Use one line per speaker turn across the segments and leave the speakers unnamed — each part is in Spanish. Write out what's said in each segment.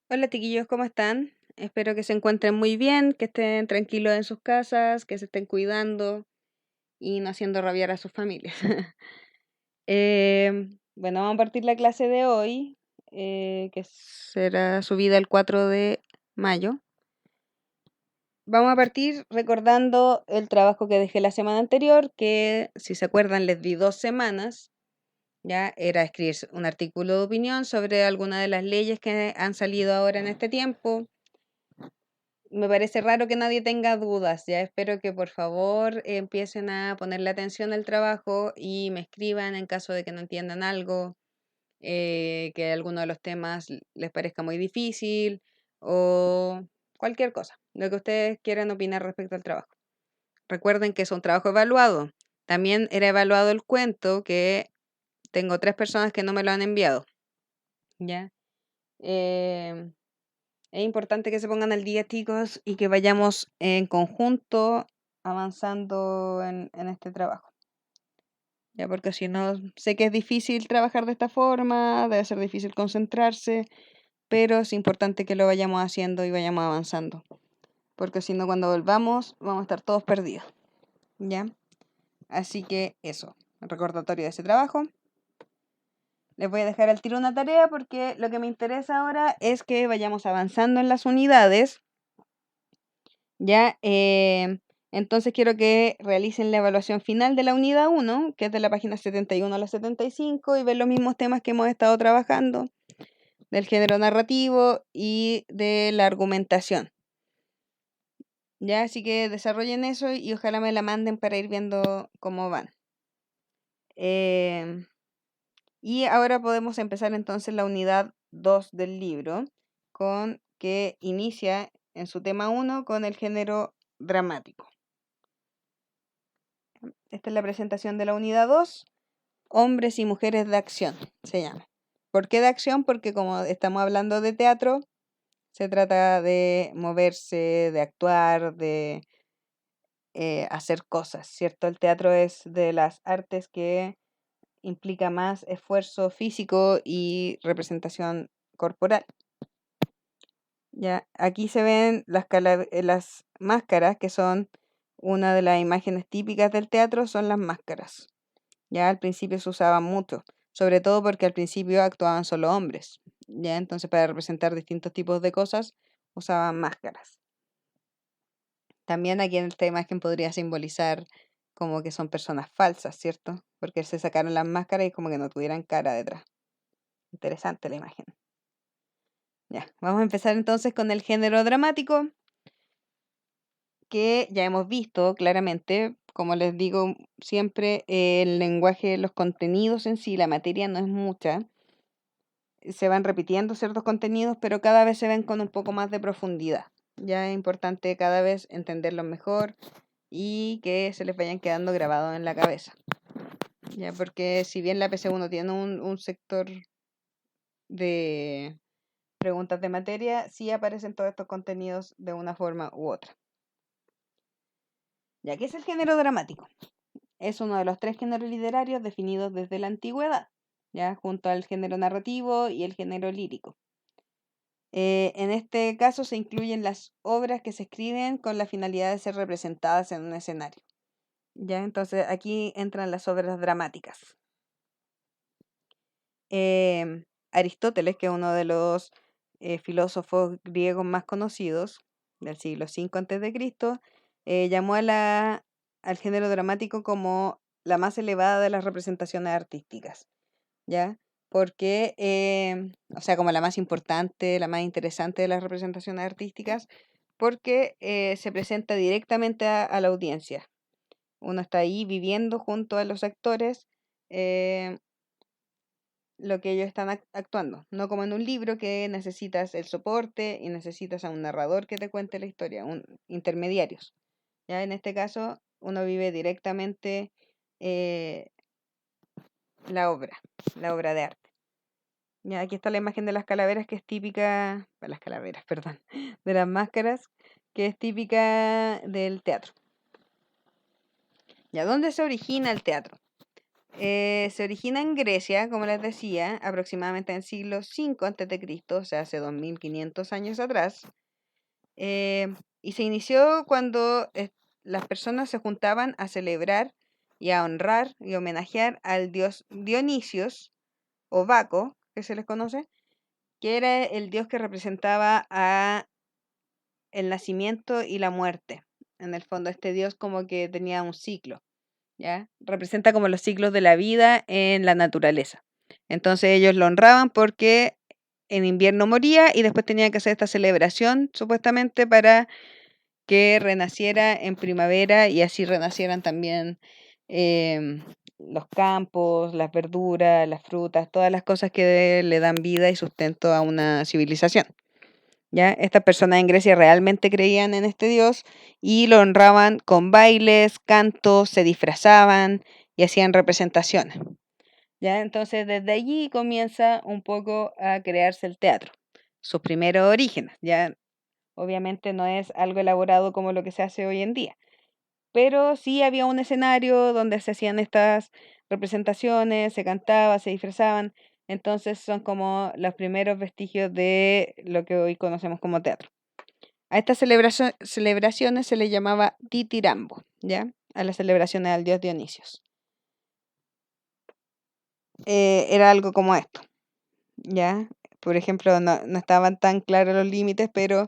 Hola, chiquillos, ¿cómo están? Espero que se encuentren muy bien, que estén tranquilos en sus casas, que se estén cuidando y no haciendo rabiar a sus familias. Bueno, vamos a partir la clase de hoy, que será subida el 4 de mayo. Vamos a partir recordando el trabajo que dejé la semana anterior, que si se acuerdan les di 2 semanas. Ya era escribir un artículo de opinión sobre alguna de las leyes que han salido ahora en este tiempo. Me parece raro que nadie tenga dudas. Ya espero que por favor empiecen a ponerle atención al trabajo y me escriban en caso de que no entiendan algo, que alguno de los temas les parezca muy difícil o cualquier cosa, lo que ustedes quieran opinar respecto al trabajo. Recuerden que es un trabajo evaluado. También era evaluado el cuento, que tengo 3 personas que no me lo han enviado. ¿Ya? Eh, Es importante que se pongan al día, chicos, y que vayamos en conjunto avanzando en este trabajo. Ya, porque si no, sé que es difícil trabajar de esta forma, debe ser difícil concentrarse, pero es importante que lo vayamos haciendo y vayamos avanzando. Porque si no, cuando volvamos, vamos a estar todos perdidos. ¿Ya? Así que eso, un recordatorio de ese trabajo. Les voy a dejar al tiro una tarea porque lo que me interesa ahora es que vayamos avanzando en las unidades. Ya, entonces quiero que realicen la evaluación final de la unidad 1, que es de la página 71 a la 75, y ver los mismos temas que hemos estado trabajando, del género narrativo y de la argumentación. Ya, así que desarrollen eso y ojalá me la manden para ir viendo cómo van. Em, y ahora podemos empezar entonces la unidad 2 del libro, con que inicia en su tema 1 con el género dramático. Esta es la presentación de la unidad 2, hombres y mujeres de acción, se llama. ¿Por qué de acción? Porque como estamos hablando de teatro, se trata de moverse, de actuar, de hacer cosas, ¿cierto? El teatro es de las artes que implica más esfuerzo físico y representación corporal. Ya, aquí se ven las máscaras, que son una de las imágenes típicas del teatro, son las máscaras. Ya al principio se usaban mucho, sobre todo porque al principio actuaban solo hombres. Ya entonces para representar distintos tipos de cosas usaban máscaras. También aquí en esta imagen podría simbolizar como que son personas falsas, ¿cierto? Porque se sacaron las máscaras y como que no tuvieran cara detrás. Interesante la imagen. Ya, vamos a empezar entonces con el género dramático, que ya hemos visto claramente. Como les digo siempre, el lenguaje, los contenidos en sí, la materia no es mucha. Se van repitiendo ciertos contenidos, pero cada vez se ven con un poco más de profundidad. Ya es importante cada vez entenderlos mejor y que se les vayan quedando grabados en la cabeza. Ya, porque si bien la PC1 tiene un sector de preguntas de materia, sí aparecen todos estos contenidos de una forma u otra. Ya que es el género dramático. Es uno de los 3 géneros literarios definidos desde la antigüedad, ya junto al género narrativo y el género lírico. En este caso se incluyen las obras que se escriben con la finalidad de ser representadas en un escenario. Ya, entonces aquí entran las obras dramáticas. Aristóteles, que es uno de los filósofos griegos más conocidos del siglo V a.C., llamó al género dramático como la más elevada de las representaciones artísticas. ¿Ya? Porque, o sea, como la más importante, la más interesante de las representaciones artísticas, porque se presenta directamente a la audiencia. Uno está ahí viviendo junto a los actores eh, lo que ellos están actuando, no como en un libro que necesitas el soporte y necesitas a un narrador que te cuente la historia, intermediarios. ¿Ya? En este caso, uno vive directamente eh, la obra de arte. Ya, aquí está la imagen de las calaveras, que es típica, de las calaveras, perdón, de las máscaras, que es típica del teatro. Ya, ¿dónde se origina el teatro? Se origina en Grecia, como les decía, aproximadamente en el siglo V a.C., o sea, hace 2500 años atrás. Y se inició cuando las personas se juntaban a celebrar y a honrar y homenajear al dios Dionisios o Baco, que se les conoce, que era el dios que representaba a el nacimiento y la muerte. En el fondo, este dios como que tenía un ciclo, ¿ya? Representa como los ciclos de la vida en la naturaleza. Entonces ellos lo honraban porque en invierno moría y después tenían que hacer esta celebración, supuestamente, para que renaciera en primavera y así renacieran también los campos, las verduras, las frutas, todas las cosas que le dan vida y sustento a una civilización. ¿Ya? Estas personas en Grecia realmente creían en este dios y lo honraban con bailes, cantos, se disfrazaban y hacían representaciones. ¿Ya? Entonces desde allí comienza un poco a crearse el teatro, sus primeros orígenes. Ya obviamente no es algo elaborado como lo que se hace hoy en día, pero sí había un escenario donde se hacían estas representaciones, se cantaba, se disfrazaban, entonces son como los primeros vestigios de lo que hoy conocemos como teatro. A estas celebraciones se le llamaba ditirambo, ¿ya? A las celebraciones al dios Dionisios. Era algo como esto, ¿ya? Por ejemplo, no estaban tan claros los límites, pero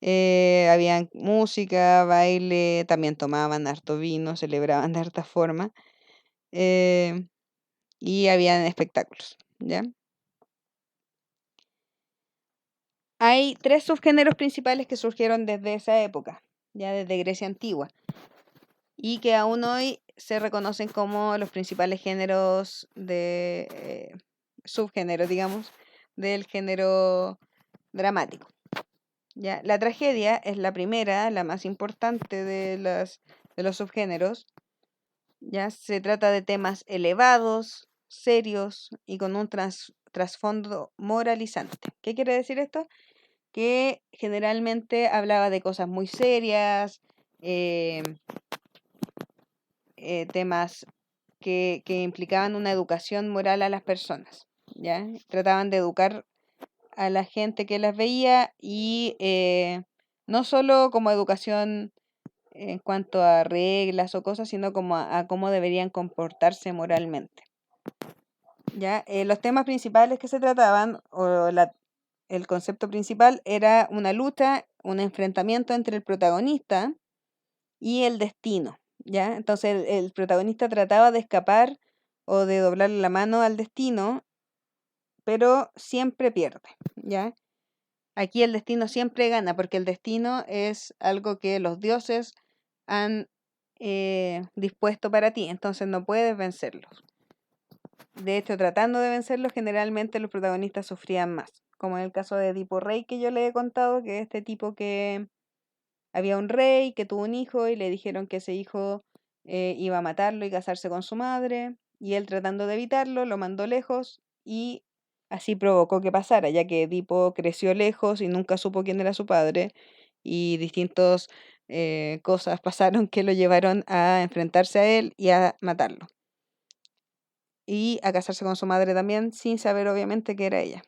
habían música, baile, también tomaban harto vino, celebraban de harta forma, eh, y habían espectáculos, ¿ya? Hay tres subgéneros principales que surgieron desde esa época, ya desde Grecia antigua, y que aún hoy se reconocen como los principales géneros de subgéneros, digamos, del género dramático. ¿Ya? La tragedia es la primera, la más importante de los subgéneros. ¿Ya? Se trata de temas elevados, serios y con un trasfondo moralizante. ¿Qué quiere decir esto? Que generalmente hablaba de cosas muy serias, eh, temas que implicaban una educación moral a las personas. ¿Ya? Trataban de educar a la gente que las veía y no solo como educación en cuanto a reglas o cosas, sino como a cómo deberían comportarse moralmente. ¿Ya? Los temas principales que se trataban, el concepto principal era una lucha, un enfrentamiento entre el protagonista y el destino. ¿Ya? Entonces el protagonista trataba de escapar o de doblarle la mano al destino, pero siempre pierde. ¿Ya? Aquí el destino siempre gana, porque el destino es algo que los dioses han dispuesto para ti, entonces no puedes vencerlos. De hecho, tratando de vencerlos, generalmente los protagonistas sufrían más, como en el caso de Edipo Rey que yo le he contado, que es este tipo que había un rey que tuvo un hijo y le dijeron que ese hijo iba a matarlo y casarse con su madre, y él tratando de evitarlo, lo mandó lejos y así provocó que pasara, ya que Edipo creció lejos y nunca supo quién era su padre, y distintas cosas pasaron que lo llevaron a enfrentarse a él y a matarlo y a casarse con su madre también, sin saber obviamente que era ella.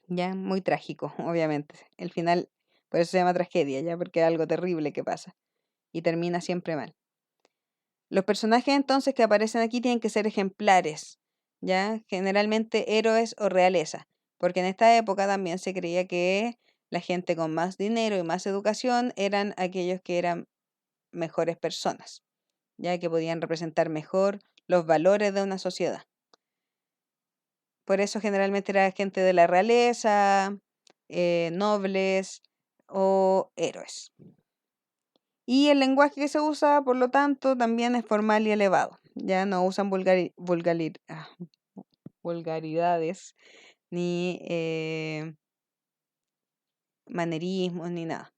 Ya, muy trágico, obviamente. El final, por eso se llama tragedia, ya, porque es algo terrible que pasa y termina siempre mal. Los personajes entonces que aparecen aquí tienen que ser ejemplares, ya, generalmente héroes o realeza, porque en esta época también se creía que la gente con más dinero y más educación eran aquellos que eran mejores personas, ya que podían representar mejor los valores de una sociedad. Por eso generalmente era gente de la realeza, nobles o héroes. Y el lenguaje que se usa, por lo tanto, también es formal y elevado. Ya no usan vulgaridades, ni manerismos, ni nada.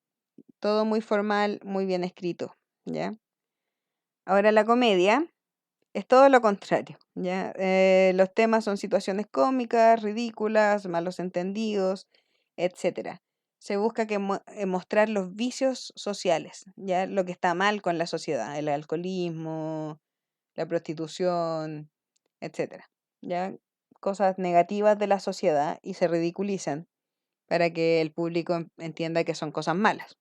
Todo muy formal, muy bien escrito. ¿Ya? Ahora la comedia es todo lo contrario, ¿ya? Los temas son situaciones cómicas, ridículas, malos entendidos, etcétera. Se busca mostrar los vicios sociales, ¿ya? Lo que está mal con la sociedad, el alcoholismo, la prostitución, etcétera. ¿Ya? Cosas negativas de la sociedad y se ridiculizan para que el público entienda que son cosas malas.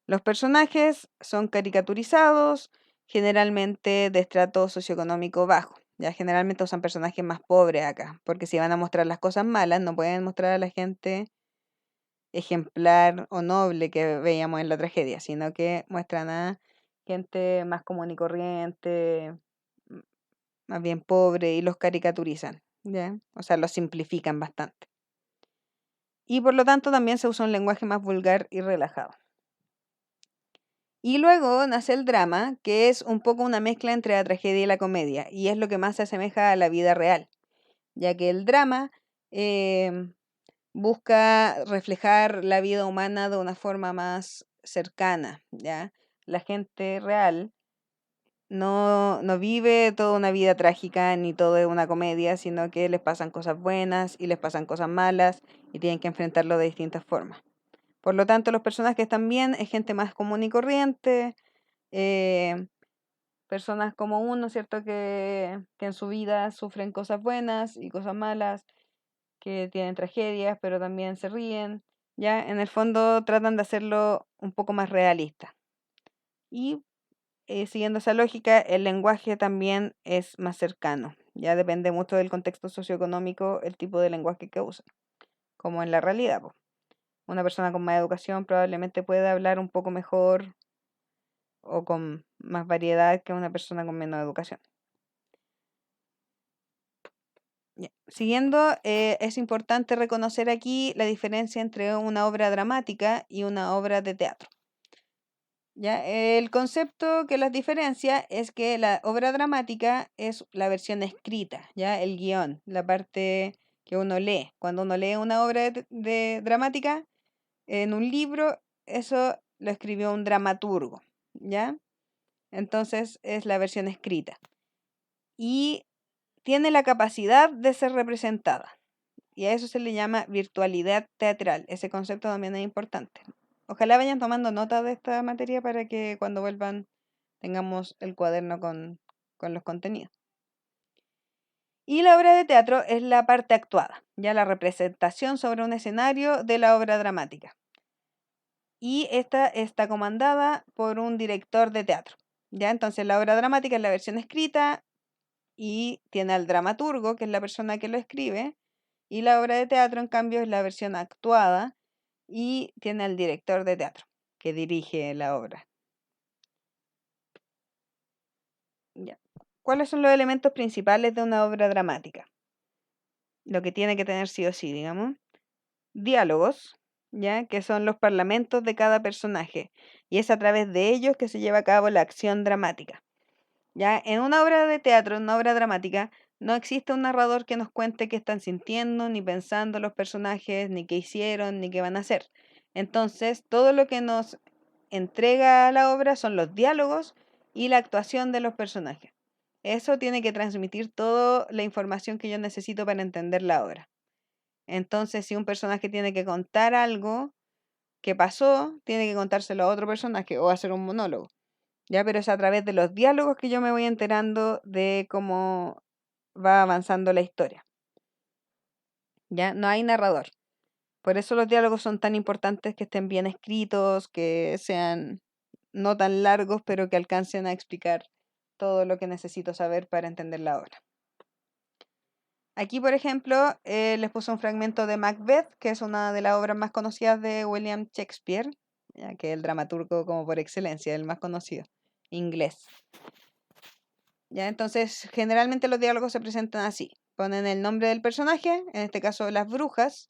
Los personajes son caricaturizados, generalmente de estrato socioeconómico bajo. Ya generalmente usan personajes más pobres acá, porque si van a mostrar las cosas malas, no pueden mostrar a la gente ejemplar o noble que veíamos en la tragedia, sino que muestran a gente más común y corriente, m- más bien pobre, y los caricaturizan, ¿ya? O sea, los simplifican bastante. Y por lo tanto también se usa un lenguaje más vulgar y relajado. Y luego nace el drama, que es un poco una mezcla entre la tragedia y la comedia, y es lo que más se asemeja a la vida real, ya que el drama em, busca reflejar la vida humana de una forma más cercana, ¿ya? La gente real no vive toda una vida trágica ni todo es una comedia, sino que les pasan cosas buenas y les pasan cosas malas y tienen que enfrentarlo de distintas formas. Por lo tanto, los personajes también es gente más común y corriente, eh, personas como uno, ¿cierto? Que en su vida sufren cosas buenas y cosas malas, que tienen tragedias, pero también se ríen. Ya, en el fondo tratan de hacerlo un poco más realista. Y siguiendo esa lógica, el lenguaje también es más cercano. Ya depende mucho del contexto socioeconómico, el tipo de lenguaje que usa, como en la realidad, po. Una persona con más educación probablemente puede hablar un poco mejor o con más variedad que una persona con menos educación. Ya. Siguiendo, es importante reconocer aquí la diferencia entre una obra dramática y una obra de teatro. ¿Ya? El concepto que las diferencia es que la obra dramática es la versión escrita, ¿ya? El guión, la parte que uno lee. Cuando uno lee una obra de dramática en un libro, eso lo escribió un dramaturgo, ¿ya? Entonces es la versión escrita. Y tiene la capacidad de ser representada. Y a eso se le llama virtualidad teatral. Ese concepto también es importante. Ojalá vayan tomando nota de esta materia para que cuando vuelvan tengamos el cuaderno con los contenidos. Y la obra de teatro es la parte actuada, ya la representación sobre un escenario de la obra dramática. Y esta está comandada por un director de teatro. Ya, entonces la obra dramática es la versión escrita y tiene al dramaturgo, que es la persona que lo escribe, y la obra de teatro, en cambio, es la versión actuada y tiene al director de teatro, que dirige la obra. Ya. ¿Cuáles son los elementos principales de una obra dramática? Lo que tiene que tener sí o sí, digamos. Diálogos, ¿ya? Que son los parlamentos de cada personaje, y es a través de ellos que se lleva a cabo la acción dramática. ¿Ya? En una obra de teatro, en una obra dramática, no existe un narrador que nos cuente qué están sintiendo, ni pensando los personajes, ni qué hicieron, ni qué van a hacer. Entonces, todo lo que nos entrega la obra son los diálogos y la actuación de los personajes. Eso tiene que transmitir toda la información que yo necesito para entender la obra. Entonces, si un personaje tiene que contar algo que pasó, tiene que contárselo a otro personaje o hacer un monólogo. Ya, pero es a través de los diálogos que yo me voy enterando de cómo va avanzando la historia. Ya, no hay narrador. Por eso los diálogos son tan importantes, que estén bien escritos, que sean no tan largos, pero que alcancen a explicar todo lo que necesito saber para entender la obra. Aquí, por ejemplo, les puse un fragmento de Macbeth, que es una de las obras más conocidas de William Shakespeare, ya que es el dramaturgo como por excelencia, el más conocido, inglés. Ya, entonces, generalmente los diálogos se presentan así. Ponen el nombre del personaje, en este caso las brujas,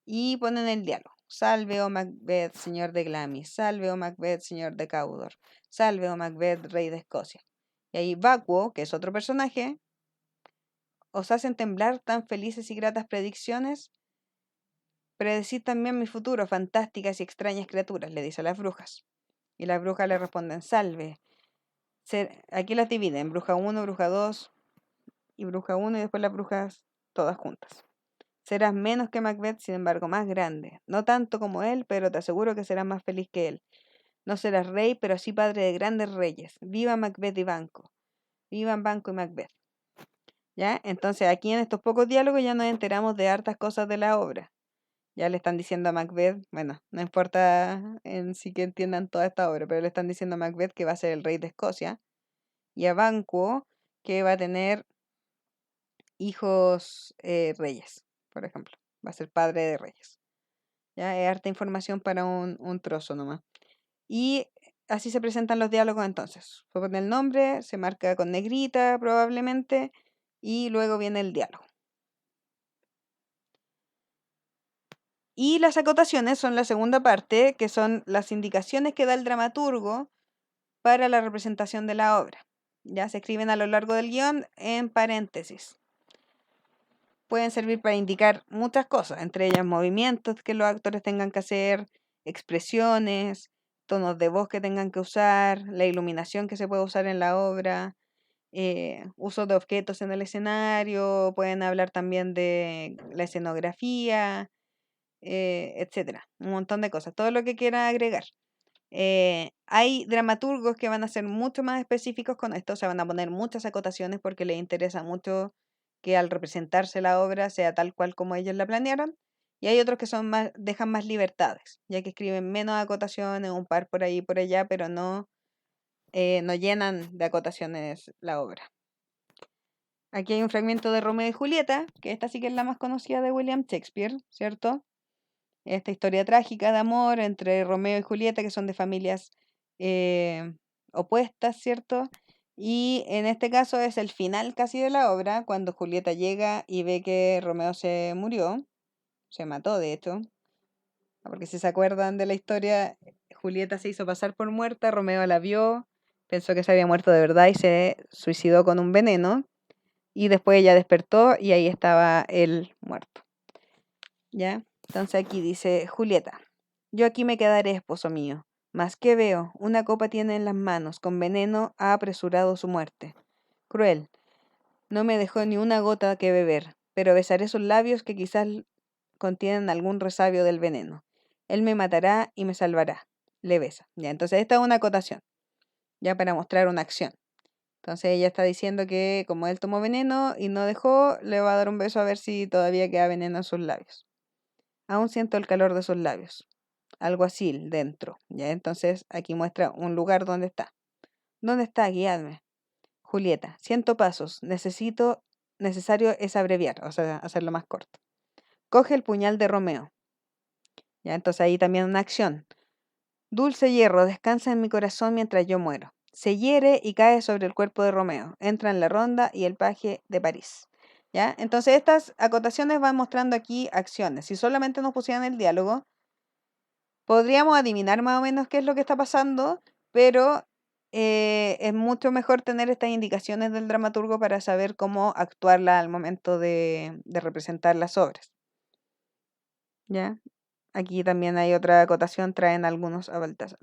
y ponen el diálogo. Salve, oh Macbeth, señor de Glamis. Salve, oh Macbeth, señor de Cawdor. Salve, oh Macbeth, rey de Escocia. Y ahí Vacuo, que es otro personaje, os hacen temblar tan felices y gratas predicciones. Predecid también mi futuro, fantásticas y extrañas criaturas, le dice a las brujas. Y las brujas le responden, salve. Aquí las dividen, bruja 1, bruja 2 y bruja 1 y después las brujas todas juntas. Serás menos que Macbeth, sin embargo más grande. No tanto como él, pero te aseguro que serás más feliz que él. No serás rey, pero sí padre de grandes reyes. Viva Macbeth y Banco. Vivan, Banco y Macbeth. ¿Ya? Entonces aquí en estos pocos diálogos ya nos enteramos de hartas cosas de la obra. Ya le están diciendo a Macbeth, bueno, no importa en sí que entiendan toda esta obra, pero le están diciendo a Macbeth que va a ser el rey de Escocia y a Banquo que va a tener hijos reyes, por ejemplo. Va a ser padre de reyes. Ya es harta información para un trozo nomás. Y así se presentan los diálogos entonces. Se pone el nombre, se marca con negrita probablemente, y luego viene el diálogo. Y las acotaciones son la segunda parte, que son las indicaciones que da el dramaturgo para la representación de la obra. Ya se escriben a lo largo del guión en paréntesis. Pueden servir para indicar muchas cosas, entre ellas movimientos que los actores tengan que hacer, expresiones, tonos de voz que tengan que usar, la iluminación que se puede usar en la obra, uso de objetos en el escenario, pueden hablar también de la escenografía, etcétera, un montón de cosas, todo lo que quieran agregar. Hay dramaturgos que van a ser mucho más específicos con esto, o sea, van a poner muchas acotaciones porque les interesa mucho que al representarse la obra sea tal cual como ellos la planearon. Y hay otros que son más, dejan más libertades, ya que escriben menos acotaciones, un par por ahí y por allá, pero no llenan de acotaciones la obra. Aquí hay un fragmento de Romeo y Julieta, que esta sí que es la más conocida de William Shakespeare, ¿cierto? Esta historia trágica de amor entre Romeo y Julieta, que son de familias eh, opuestas, ¿cierto? Y en este caso es el final casi de la obra, cuando Julieta llega y ve que Romeo se murió, se mató de hecho, porque si se acuerdan de la historia, Julieta se hizo pasar por muerta, Romeo la vio, pensó que se había muerto de verdad y se suicidó con un veneno, y después ella despertó y ahí estaba él muerto. ¿Ya? Entonces aquí dice Julieta, yo aquí me quedaré, esposo mío, mas ¿qué veo? Una copa tiene en las manos, con veneno ha apresurado su muerte. Cruel, no me dejó ni una gota que beber, pero besaré sus labios que quizás contienen algún resabio del veneno. Él me matará y me salvará. Le besa. Ya, entonces esta es una acotación, ya para mostrar una acción. Entonces ella está diciendo que como él tomó veneno y no dejó, le va a dar un beso a ver si todavía queda veneno en sus labios. Aún siento el calor de sus labios. Algo así dentro. ¿Ya? Entonces aquí muestra un lugar donde está. ¿Dónde está? Guiadme. Julieta, siento pasos. Necesario es abreviar, o sea, hacerlo más corto. Coge el puñal de Romeo. ¿Ya? Entonces ahí también una acción. Dulce hierro, descansa en mi corazón mientras yo muero. Se hiere y cae sobre el cuerpo de Romeo. Entra en la ronda y el paje de París. ¿Ya? Entonces estas acotaciones van mostrando aquí acciones. Si solamente nos pusieran el diálogo, podríamos adivinar más o menos qué es lo que está pasando, pero es mucho mejor tener estas indicaciones del dramaturgo para saber cómo actuarla al momento de representar las obras. ¿Ya? Aquí también hay otra acotación, traen algunos a Baltasar.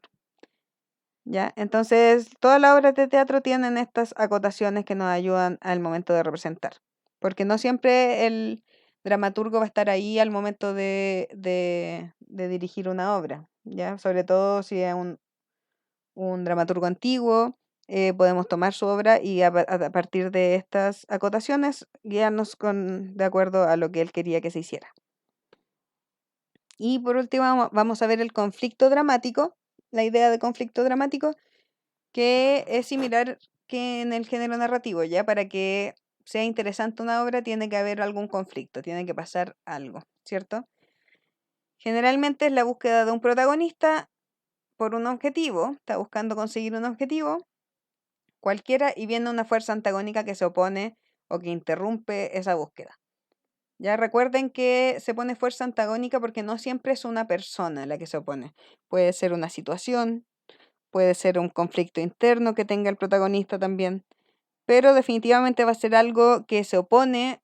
¿Ya? Entonces, todas las obras de teatro tienen estas acotaciones que nos ayudan al momento de representar, porque no siempre el dramaturgo va a estar ahí al momento de dirigir una obra, ¿ya? Sobre todo si es un dramaturgo antiguo, podemos tomar su obra y a partir de estas acotaciones guiarnos de acuerdo a lo que él quería que se hiciera. Y por último, vamos a ver el conflicto dramático, la idea de conflicto dramático, que es similar que en el género narrativo, ya para que sea interesante una obra tiene que haber algún conflicto, tiene que pasar algo, ¿cierto? Generalmente es la búsqueda de un protagonista por un objetivo, está buscando conseguir un objetivo cualquiera y viene una fuerza antagónica que se opone o que interrumpe esa búsqueda. Ya recuerden que se pone fuerza antagónica porque no siempre es una persona la que se opone, puede ser una situación, puede ser un conflicto interno que tenga el protagonista también, pero definitivamente va a ser algo que se opone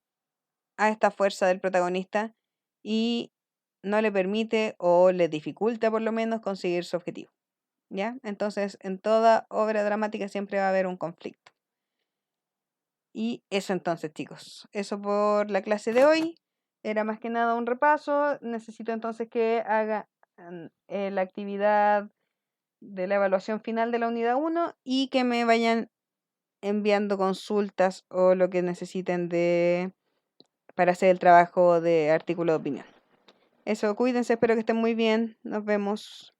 a esta fuerza del protagonista y no le permite o le dificulta por lo menos conseguir su objetivo. ¿Ya? Entonces, en toda obra dramática siempre va a haber un conflicto. Y eso entonces, chicos, eso por la clase de hoy. Era más que nada un repaso. Necesito entonces que hagan la actividad de la evaluación final de la unidad 1 y que me vayan enviando consultas o lo que necesiten para hacer el trabajo de artículo de opinión. Eso, cuídense, espero que estén muy bien. Nos vemos.